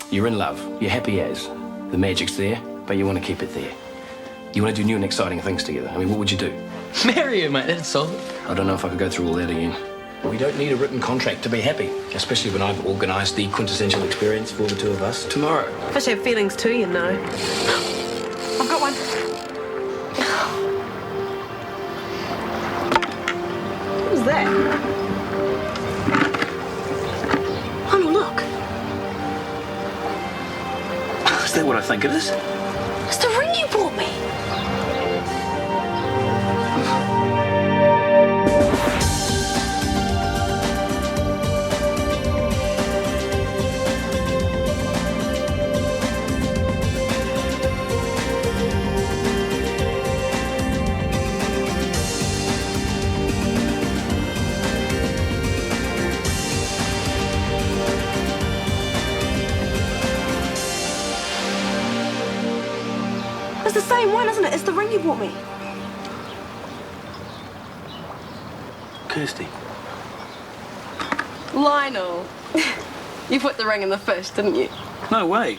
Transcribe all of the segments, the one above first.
You're in love. You're happy as. The magic's there, but you want to keep it there. You want to do new and exciting things together. I mean, what would you do? Marry her, mate. That'd solve it. I don't know if I could go through all that again. We don't need a written contract to be happy, especially when I've organised the quintessential experience for the two of us tomorrow. I should have feelings too, you know. I've got one. What was that? Oh, no, look. Is that what I think it is? It's the ring you bought me. It's the same one, isn't it? It's the ring you bought me. Kirsty. Lionel. You put the ring in the fish, didn't you? No way.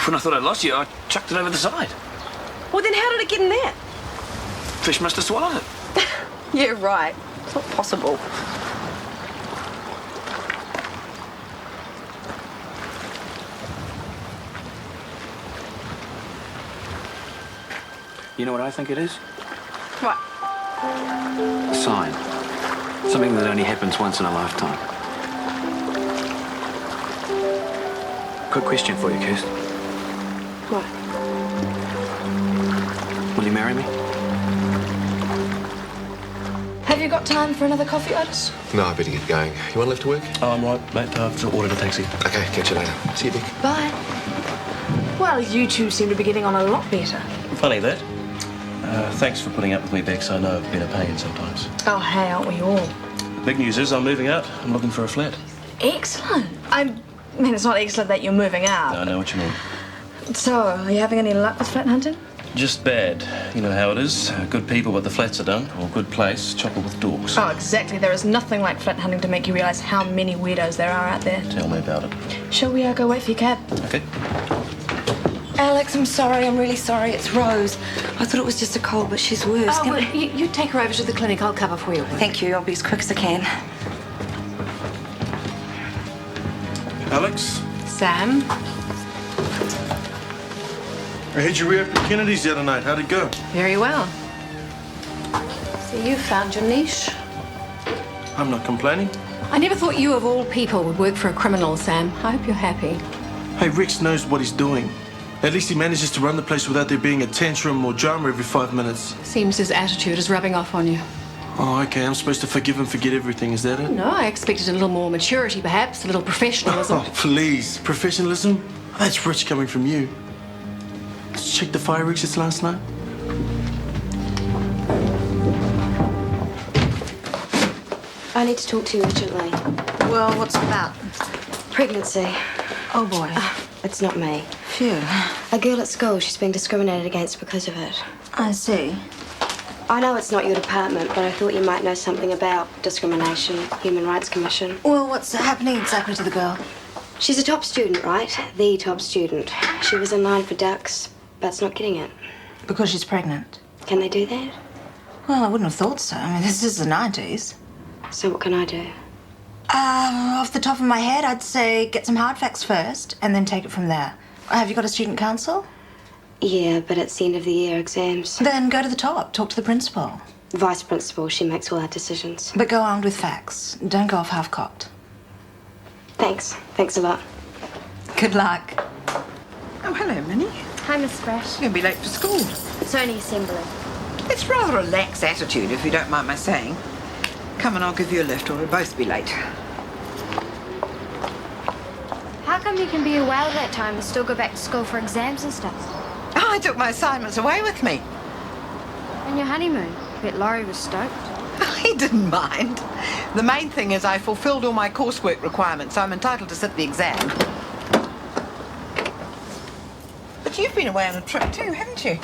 When I thought I'd lost you, I chucked it over the side. Well, then how did it get in there? Fish must have swallowed it. Yeah, right. It's not possible. You know what I think it is? What? A sign. Something that only happens once in a lifetime. Quick question for you, Kirst. What? Will you marry me? Have you got time for another coffee, Otis? No, I better get going. You want to leave to work? Oh, I'm right, mate. I've ordered a taxi. Okay, catch you later. See you, Dick. Bye. Well, you two seem to be getting on a lot better. Funny that. Thanks for putting up with me, Bex. I know I've been a pain sometimes. Oh, hey, aren't we all? Big news is I'm moving out. I'm looking for a flat. Excellent. I mean, it's not excellent that you're moving out. I know what you mean. So, are you having any luck with flat hunting? Just bad. You know how it is. Good people, but the flats are done. Or good place, chocker with dorks. Oh, exactly. There is nothing like flat hunting to make you realise how many weirdos there are out there. Tell me about it. Shall we go wait for your cab? Okay. Alex, I'm sorry. I'm really sorry. It's Rose. I thought it was just a cold, but she's worse. Oh, well, you take her over to the clinic. I'll cover for you. Thank you. I'll be as quick as I can. Alex, Sam? I heard you reopened Kennedy's the other night. How'd it go? Very well. So you found your niche? I'm not complaining. I never thought you, of all people, would work for a criminal, Sam. I hope you're happy. Hey, Rex knows what he's doing. At least he manages to run the place without there being a tantrum or drama every 5 minutes. Seems his attitude is rubbing off on you. Oh, okay. I'm supposed to forgive and forget everything. Is that it? No, I expected a little more maturity, perhaps, a little professionalism. Oh, please. Professionalism? That's rich coming from you. Did you check the fire exits last night? I need to talk to you urgently. Well, what's it about? Pregnancy. Oh, boy. It's not me. Phew. A girl at school, she's being discriminated against because of it. I see. I know it's not your department, but I thought you might know something about discrimination, Human Rights Commission. Well, what's happening exactly to the girl? She's a top student, right? The top student. She was in line for ducks, but's not getting it. Because she's pregnant. Can they do that? Well, I wouldn't have thought so. I mean, this is the 90s. So what can I do? Off the top of my head, I'd say get some hard facts first and then take it from there. Have you got a student council? Yeah, but it's the end of the year exams. Then go to the top. Talk to the principal. Vice principal, she makes all our decisions. But go armed with facts. Don't go off half-cocked. Thanks. Thanks a lot. Good luck. Oh, hello, Minnie. Hi, Miss Fresh. You'll be late for school. It's only assembly. It's rather a lax attitude, if you don't mind my saying. Come and I'll give you a lift, or we'll both be late. How come you can be away all that time and still go back to school for exams and stuff? Oh, I took my assignments away with me. On your honeymoon? Bet Laurie was stoked. He didn't mind. The main thing is I fulfilled all my coursework requirements, so I'm entitled to sit the exam. But you've been away on a trip too, haven't you?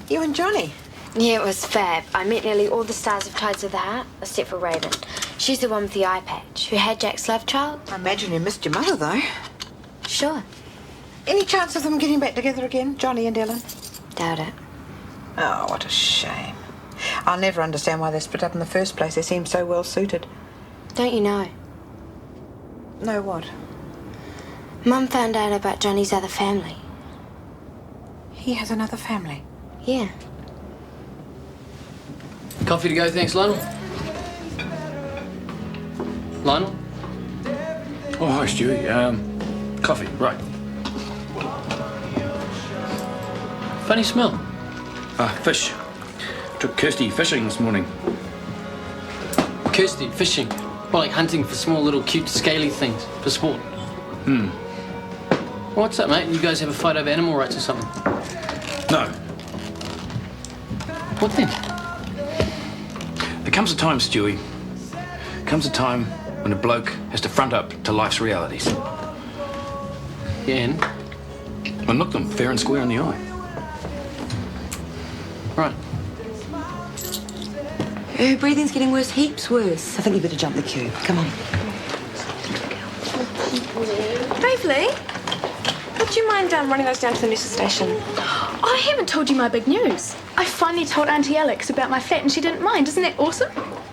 You and Johnny. Yeah, it was fab. I met nearly all the stars of Tides of the Heart, except for Raven. She's the one with the eye patch, who had Jack's love child. I imagine you missed your mother, though. Sure. Any chance of them getting back together again, Johnny and Ellen? Doubt it. Oh, what a shame. I'll never understand why they split up in the first place. They seem so well suited. Don't you know? Know what? Mum found out about Johnny's other family. He has another family. Yeah. Coffee to go, thanks, Lionel. Lionel? Oh, hi, Stewie. Coffee, right. Funny smell. Fish. Took Kirsty fishing this morning. Kirsty, fishing? Well, like hunting for small little cute scaly things for sport. What's up, mate? You guys have a fight over animal rights or something? No. What then? There comes a time, Stewie. Comes a time when a bloke has to front up to life's realities. Yeah, and? And look them fair and square in the eye. Right. Her breathing's getting worse, heaps worse. I think you better jump the queue. Come on. Waverley, would you mind running those down to the nurse's station? I haven't told you my big news. I finally told Auntie Alex about my flat and she didn't mind. Isn't that awesome?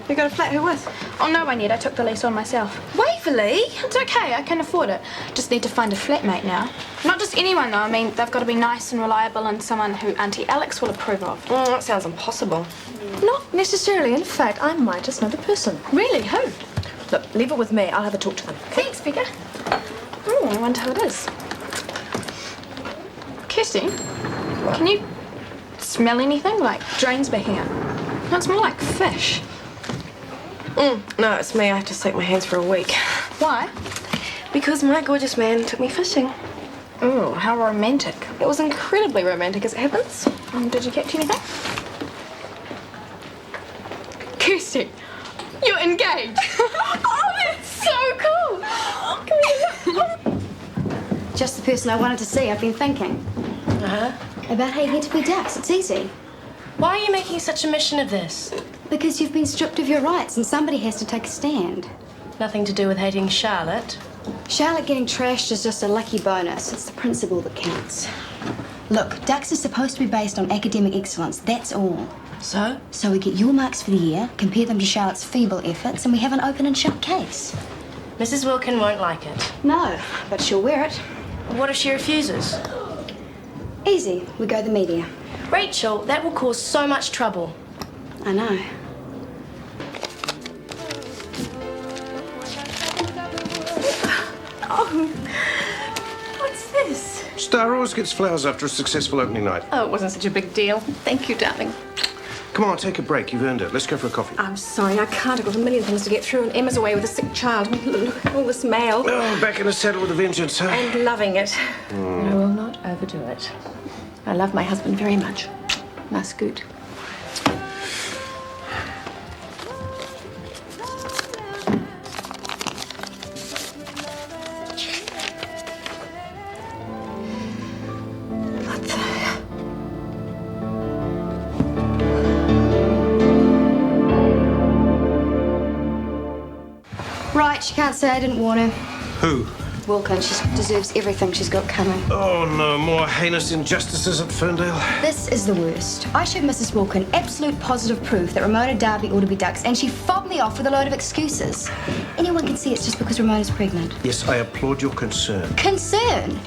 You got a flat? Who with? Oh, no one yet. I took the lease on myself. Waverley? It's okay. I can afford it. Just need to find a flatmate now. Not just anyone, though. I mean, they've got to be nice and reliable and someone who Auntie Alex will approve of. That sounds impossible. Not necessarily. In fact, I might just know the person. Really? Who? Look, leave it with me. I'll have a talk to them. Thanks, Becca. Oh, I wonder who it is. Kirsty, can you smell anything like drains backing up? No, it's more like fish. No, it's me. I have to soak my hands for a week. Why? Because my gorgeous man took me fishing. Oh, how romantic. It was incredibly romantic as it happens. Did you catch anything? Kirsty, you're engaged. Oh, that's so cool. Just the person I wanted to see. I've been thinking. About how you get to be ducks. It's easy. Why are you making such a mission of this? Because you've been stripped of your rights and somebody has to take a stand. Nothing to do with hating Charlotte. Charlotte getting trashed is just a lucky bonus. It's the principle that counts. Look, ducks are supposed to be based on academic excellence. That's all. So? So we get your marks for the year, compare them to Charlotte's feeble efforts, and we have an open and shut case. Mrs. Wilkin won't like it. No, but she'll wear it. What if she refuses? Easy. We go the media. Rachel, that will cause so much trouble. I know. Oh, what's this? Star always gets flowers after a successful opening night. Oh, it wasn't such a big deal. Thank you, darling. Come on, take a break. You've earned it. Let's go for a coffee. I'm sorry, I can't. I've got a million things to get through, and Emma's away with a sick child. Look at all this mail. Oh, back in the saddle with a vengeance, huh? And loving it. I will not overdo it. I love my husband very much. Nice good. Right, she can't say I didn't warn her. Who? Wilkin, she deserves everything she's got coming. Oh, no. More heinous injustices at Ferndale. This is the worst. I showed Mrs. Wilkin absolute positive proof that Ramona Darby ought to be ducks, and she fobbed me off with a load of excuses. Anyone can see it's just because Ramona's pregnant. Yes, I applaud your concern. Concern?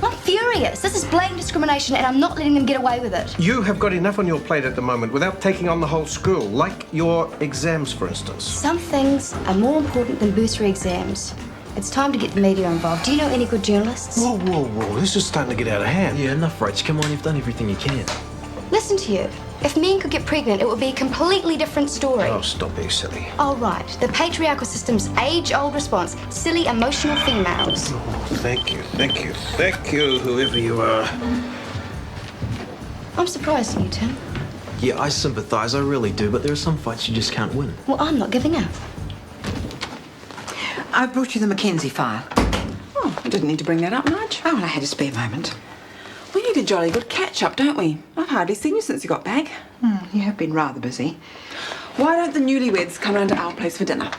I'm furious. This is blatant discrimination, and I'm not letting them get away with it. You have got enough on your plate at the moment without taking on the whole school, like your exams, for instance. Some things are more important than bursary exams. It's time to get the media involved. Do you know any good journalists? Whoa, whoa, whoa. This is starting to get out of hand. Yeah, enough, Rach. Come on, you've done everything you can. Listen to you. If men could get pregnant, it would be a completely different story. Oh, stop being silly. Oh, right. The patriarchal system's age-old response. Silly, emotional females. Oh, thank you, thank you, thank you, whoever you are. I'm surprised in you, Tim. Yeah, I sympathise, I really do, but there are some fights you just can't win. Well, I'm not giving up. I brought you the Mackenzie file. Oh, I didn't need to bring that up much. Oh, well, I had a spare moment. We need a jolly good catch-up, don't we? I've hardly seen you since you got back. You have been rather busy. Why don't the newlyweds come round to our place for dinner?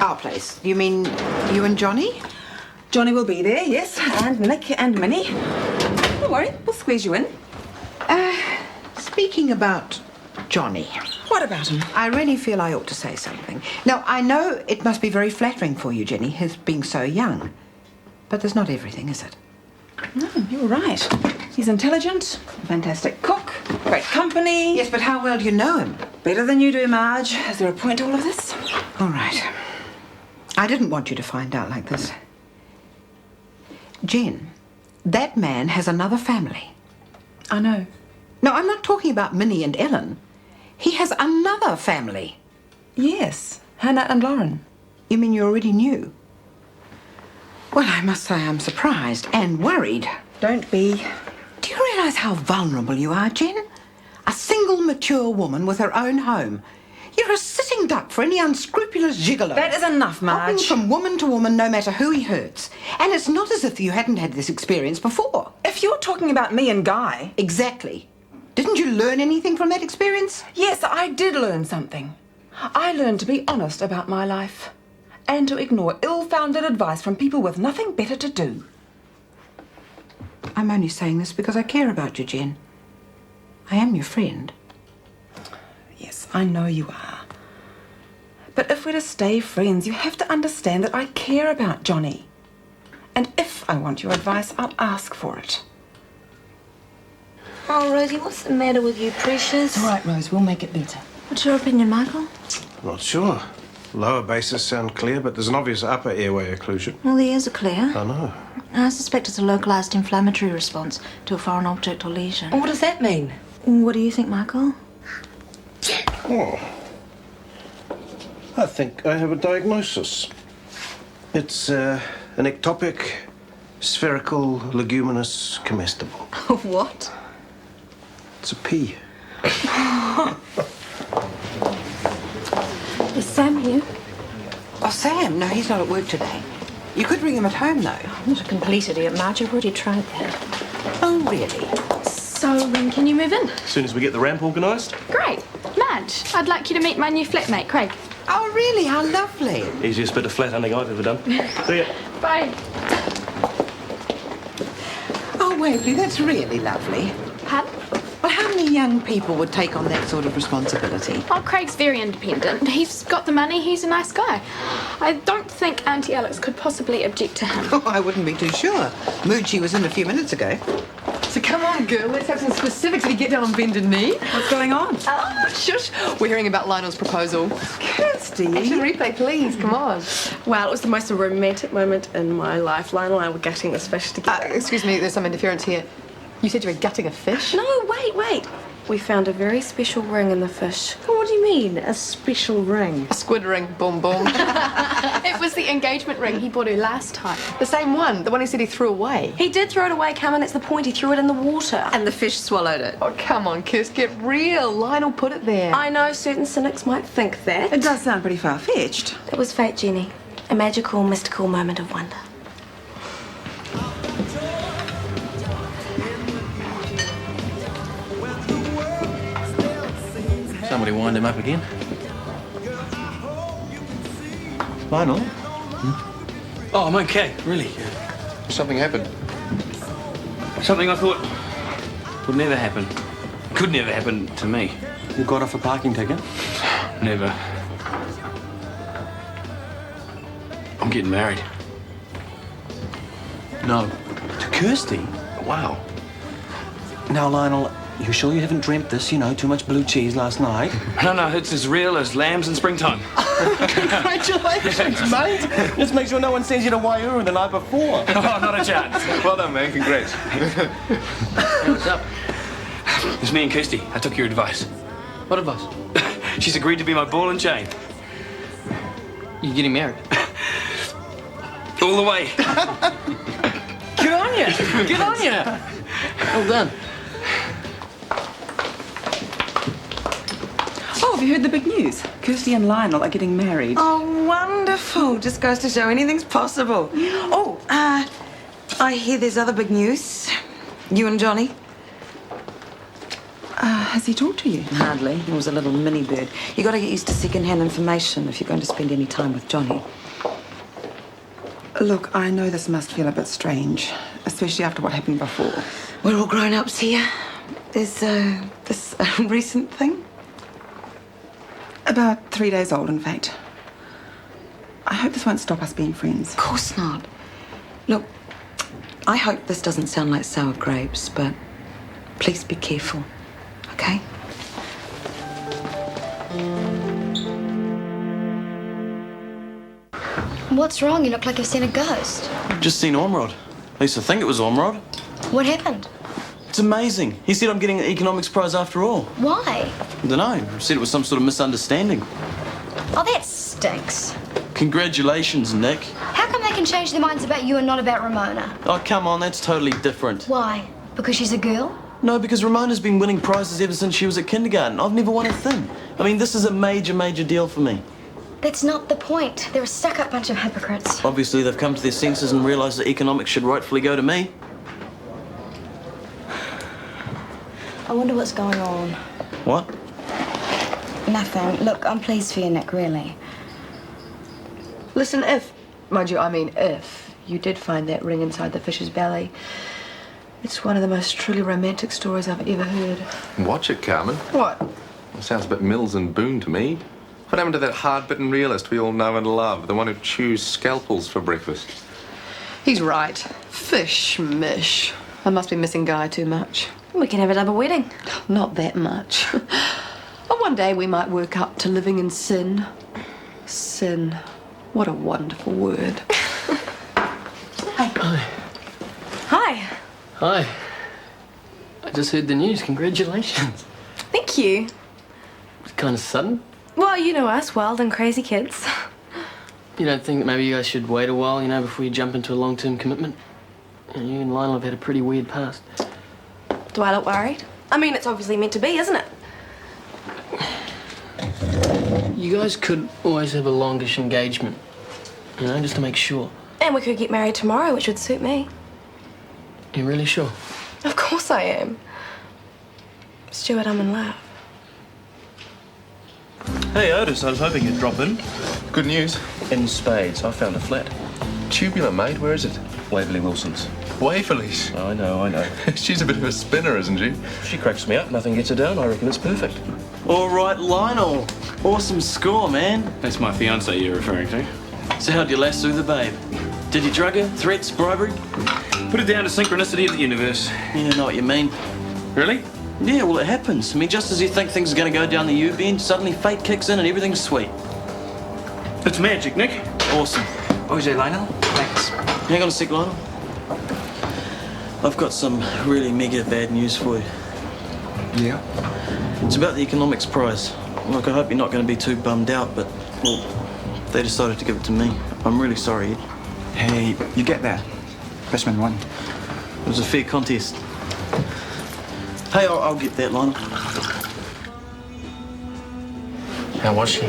Our place? You mean you and Johnny? Johnny will be there, yes, and Nick and Minnie. Don't worry, we'll squeeze you in. Speaking about Johnny, What about him? I really feel I ought to say something. Now, I know it must be very flattering for you, Jenny, his being so young. But there's not everything, is it? No, you're right. He's intelligent, a fantastic cook, great company. Yes, but how well do you know him? Better than you do, Marge. Is there a point to all of this? All right. I didn't want you to find out like this. Jen, that man has another family. I know. No, I'm not talking about Minnie and Ellen. He has another family. Yes, Hannah and Lauren. You mean you already knew? Well, I must say I'm surprised and worried. Don't be. Do you realise how vulnerable you are, Jen? A single, mature woman with her own home. You're a sitting duck for any unscrupulous gigolo. That is enough, Marge. Hopping from woman to woman, no matter who he hurts. And it's not as if you hadn't had this experience before. If you're talking about me and Guy... Exactly. Didn't you learn anything from that experience? Yes, I did learn something. I learned to be honest about my life and to ignore ill-founded advice from people with nothing better to do. I'm only saying this because I care about you, Jen. I am your friend. Yes, I know you are. But if we're to stay friends, you have to understand that I care about Johnny. And if I want your advice, I'll ask for it. Oh, Rosie, what's the matter with you, precious? All right, Rose, we'll make it better. What's your opinion, Michael? Not sure. Lower bases sound clear, but there's an obvious upper airway occlusion. Well, the ears are clear. I know. I suspect it's a localized inflammatory response to a foreign object or lesion. What does that mean? What do you think, Michael? Oh. I think I have a diagnosis. It's an ectopic, spherical, leguminous comestible. What? It's a pea. Is Sam here? Oh, Sam? No, he's not at work today. You could ring him at home, though. I'm not a complete idiot, Marge. I've already tried that. Oh, really? So when can you move in? As soon as we get the ramp organised. Great. Madge, I'd like you to meet my new flatmate, Craig. Oh, really? How lovely. Easiest bit of flat hunting I've ever done. See ya. Bye. Oh, Waverley, that's really lovely. Pardon? Well, how many young people would take on that sort of responsibility? Oh, Craig's very independent. He's got the money. He's a nice guy. I don't think Auntie Alex could possibly object to him. Oh, I wouldn't be too sure. Mood she was in a few minutes ago. So come on, girl, let's have some specifics to get down on bended knee. What's going on? Oh, shush. We're hearing about Lionel's proposal. Kirsty. Action replay, please, come on. Well, it was the most romantic moment in my life. Lionel and I were gutting this fish together. Excuse me, there's some interference here. You said you were gutting a fish? No, wait. We found a very special ring in the fish. What do you mean, a special ring? A squid ring, boom, boom. It was the engagement ring he bought her last time. The same one, the one he said he threw away. He did throw it away, Carmen. That's the point. He threw it in the water. And the fish swallowed it. Oh, come on, Kirst, get real. Lionel put it there. I know certain cynics might think that. It does sound pretty far-fetched. It was fate, Jenny. A magical, mystical moment of wonder. Somebody wind him up again. Lionel? Oh, I'm okay, really. Something happened. Something I thought would never happen. Could never happen to me. You got off a parking ticket? Never. I'm getting married. No. To Kirsty? Wow. Now, Lionel, you sure you haven't dreamt this? You know, too much blue cheese last night? No, it's as real as lambs in springtime. Congratulations, mate. Just make sure no one sends you to Waihuru the night before. Oh, not a chance. Well done, man. Congrats. What's up? It's me and Kirsty. I took your advice. What advice? She's agreed to be my ball and chain. You getting married? All the way. Good on you. Good on you. Well done. Oh, have you heard the big news? Kirsty and Lionel are getting married. Oh, wonderful. Just goes to show anything's possible. Oh, I hear there's other big news. You and Johnny? Has he talked to you? Hardly. He was a little mini bird. You got to get used to second-hand information if you're going to spend any time with Johnny. Look, I know this must feel a bit strange, especially after what happened before. We're all grown-ups here. There's this recent thing. About 3 days old, in fact. I hope this won't stop us being friends. Of course not. Look, I hope this doesn't sound like sour grapes, but please be careful, okay? What's wrong? You look like you've seen a ghost. Just seen Ormrod. I used to think it was Ormrod. What happened? It's amazing. He said I'm getting an economics prize after all. Why? I don't know. He said it was some sort of misunderstanding. Oh, that stinks. Congratulations, Nick. How come they can change their minds about you and not about Ramona? Oh, come on, that's totally different. Why? Because she's a girl? No, because Ramona's been winning prizes ever since she was at kindergarten. I've never won a thing. I mean, this is a major, major deal for me. That's not the point. They're a stuck-up bunch of hypocrites. Obviously, they've come to their senses and realised that economics should rightfully go to me. I wonder what's going on. What? Nothing. Look, I'm pleased for you, Nick, really. Listen, mind you, I mean if, you did find that ring inside the fish's belly, it's one of the most truly romantic stories I've ever heard. Watch it, Carmen. What? It sounds a bit Mills and Boone to me. What happened to that hard-bitten realist we all know and love, the one who chews scalpels for breakfast? He's right. Fish mish. I must be missing Guy too much. We can have a double wedding. Not that much. But one day we might work up to living in sin. Sin. What a wonderful word. Hi. Hi. Hi. I just heard the news. Congratulations. Thank you. It's kind of sudden. Well, you know us, wild and crazy kids. You don't think that maybe you guys should wait a while, you know, before you jump into a long-term commitment? You know, you and Lionel have had a pretty weird past. Do I look worried? I mean, it's obviously meant to be, isn't it? You guys could always have a longish engagement, you know, just to make sure. And we could get married tomorrow, which would suit me. You're really sure? Of course I am. Stuart, I'm in love. Hey, Otis, I was hoping you'd drop in. Good news. In spades, I found a flat. Tubular, mate. Where is it? Waverley Wilson's. Waverley's. I know. She's a bit of a spinner, isn't she? She cracks me up. Nothing gets her down. I reckon it's perfect. All right, Lionel. Awesome score, man. That's my fiancée you're referring to. So how'd you lasso the babe? Did you drug her? Threats? Bribery? Put it down to synchronicity of the universe. Yeah, I know what you mean. Really? Yeah, well, it happens. I mean, just as you think things are going to go down the U-bend, suddenly fate kicks in and everything's sweet. It's magic, Nick. Awesome. OJ, Lionel? Thanks. Hang on a sec, Lionel. I've got some really mega bad news for you. Yeah? It's about the economics prize. Look, I hope you're not going to be too bummed out, but, well, they decided to give it to me. I'm really sorry, Ed. Hey, you get that. Freshman won. It was a fair contest. Hey, I'll get that, Lionel. How was she?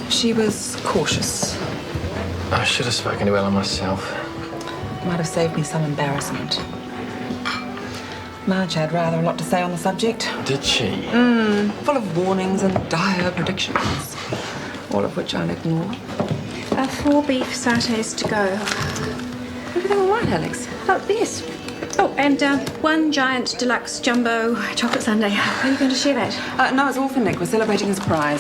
She was cautious. I should have spoken to Ella myself. Might have saved me some embarrassment. Marge had rather a lot to say on the subject. Did she? Full of warnings and dire predictions, all of which I'll ignore. 4 beef sautés to go. Everything all right, Alex? Oh, yes. Oh, and 1 giant deluxe jumbo chocolate sundae. Are you going to share that? No, it's all for Nick. We're celebrating his prize.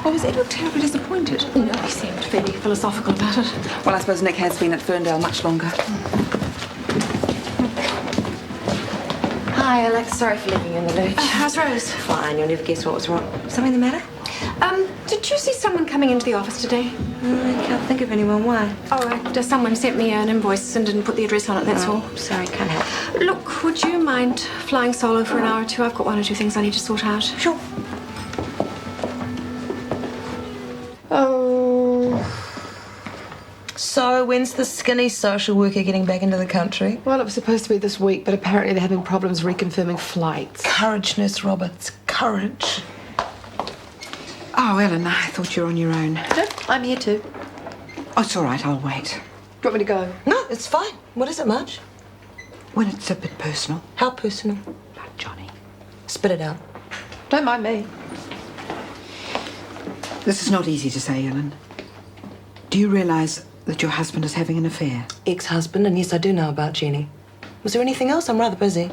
Oh, was Edward terribly disappointed? No, he seemed fairly philosophical about it. Well, I suppose Nick has been at Ferndale much longer. Hi, Alex. Sorry for leaving you in the lurch. How's Rose? Fine. You'll never guess what was wrong. Something the matter? Did you see someone coming into the office today? I can't think of anyone. Why? Oh, just someone sent me an invoice and didn't put the address on it, that's all. Sorry, can't help. Look, would you mind flying solo for an hour or two? I've got 1 or 2 things I need to sort out. Sure. So, when's the skinny social worker getting back into the country? Well, it was supposed to be this week, but apparently they're having problems reconfirming flights. Courage, Nurse Roberts. Courage. Oh, Ellen, I thought you were on your own. I'm here too. Oh, it's all right. I'll wait. Do you want me to go? No, it's fine. What is it, Marge? When it's a bit personal. How personal? Like Johnny. Spit it out. Don't mind me. This is not easy to say, Ellen. Do you realise that your husband is having an affair? Ex-husband, and yes, I do know about Jenny. Was there anything else? I'm rather busy.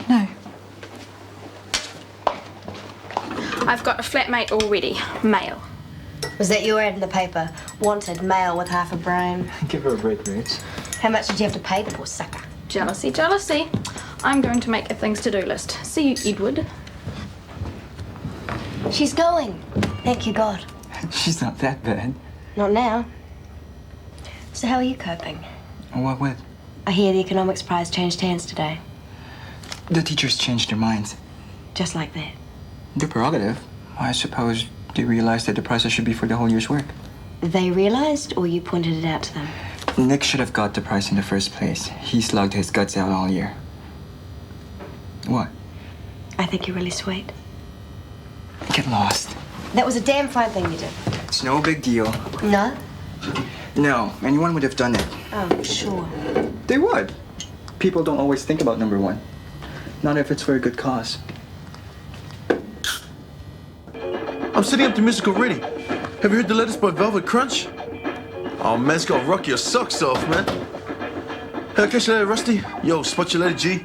No. I've got a flatmate already. Male. Was that your ad in the paper? Wanted male with half a brain. Give her a break, Rich. How much did you have to pay the poor sucker? Jealousy, jealousy. I'm going to make a things to-do list. See you, Edward. She's going. Thank you, God. She's not that bad. Not now. So how are you coping? What with? I hear the economics prize changed hands today. The teachers changed their minds. Just like that. Their prerogative. I suppose they realized that the prize should be for the whole year's work. They realized, or you pointed it out to them? Nick should have got the prize in the first place. He slugged his guts out all year. What? I think you're really sweet. Get lost. That was a damn fine thing you did. It's no big deal. No? No, anyone would have done it. Oh, sure. They would. People don't always think about number one. Not if it's for a good cause. I'm setting up the music already. Have you heard the latest by Velvet Crunch? Oh, man's gotta rock your socks off, man. Hey, I'll catch you later, Rusty. Yo, spot you later, G.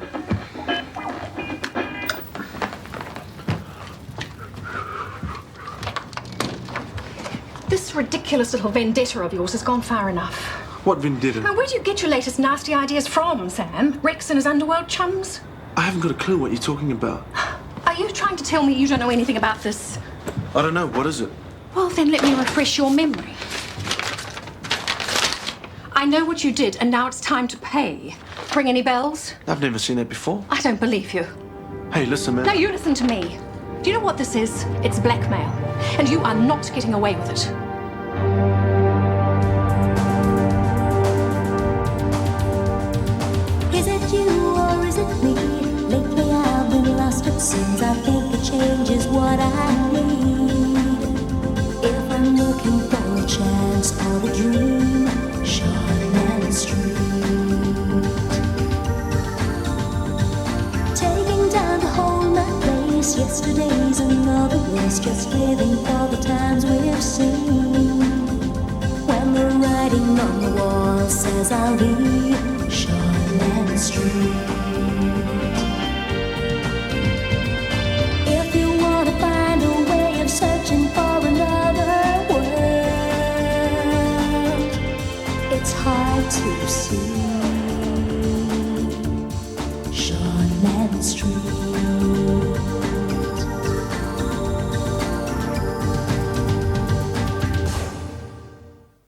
This ridiculous little vendetta of yours has gone far enough. What vendetta? Now, where do you get your latest nasty ideas from, Sam? Rex and his underworld chums? I haven't got a clue what you're talking about. Are you trying to tell me you don't know anything about this? I don't know. What is it? Well, then let me refresh your memory. I know what you did, and now it's time to pay. Ring any bells? I've never seen that before. I don't believe you. Hey, listen, man. No, you listen to me. Do you know what this is? It's blackmail. And you are not getting away with it. Is it you or is it me? Lately I've been lost it seems. I think a change is what I need. If I'm looking for a chance or a dream, Shortland Street. Taking time to hold my place. Yesterday's another race, just living for the times we've seen. When the writing on the wall says I'll be Shortland Street. If you want to find a way of searching for another world, it's hard to see. Shortland Street.